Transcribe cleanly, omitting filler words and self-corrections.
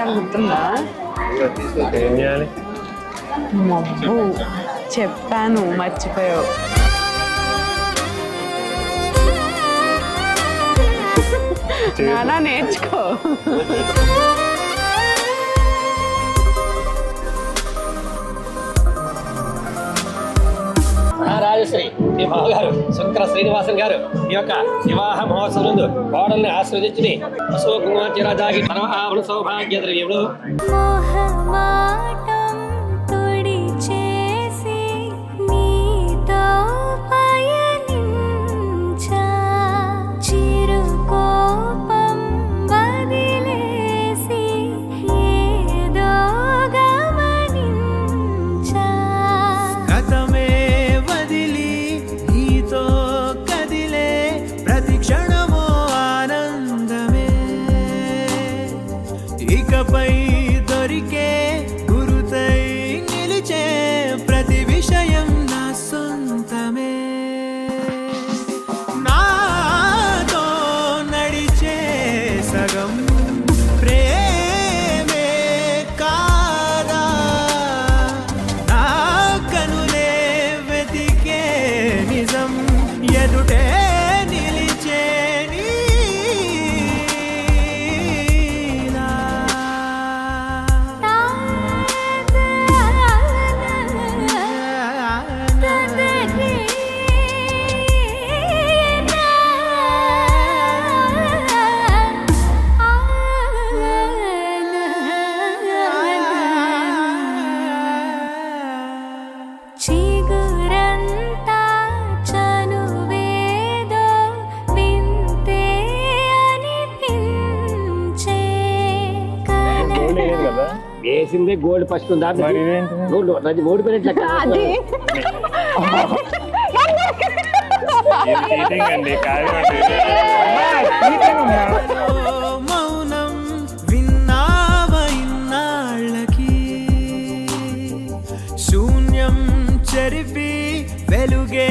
విషయాలు గుర్తుందా? ఏం చేయాలి? మబ్బు చెప్పాను, మర్చిపోయావు. నానా నేర్చుకో. రాజశ్రీ మీ బావగారు శంకర శ్రీనివాసన్ గారు ఈ యొక్క వివాహ మహోత్సవం నందు కోడల్ని ఆశీర్వదించి అశోకుమారాజాగి పరమహావన సౌభాగ్య ద్రవ్యములు ఇకపై దొరికే గురుతై నిలిచే ప్రతి విషయం నా సొంతమే నాతో నడిచే సగం ప్రేమే కాదా నా కనులే వెతికే నిజం ఎదుటే నిలిచే వేసిందే గోల్డ్ ఫస్ట్ ఉందా? గోల్డ్ ఓడిపోయినట్లే. మౌనం విన్నావ ఇన్నాళ్ళకి శూన్యం చెరిపి వెలుగే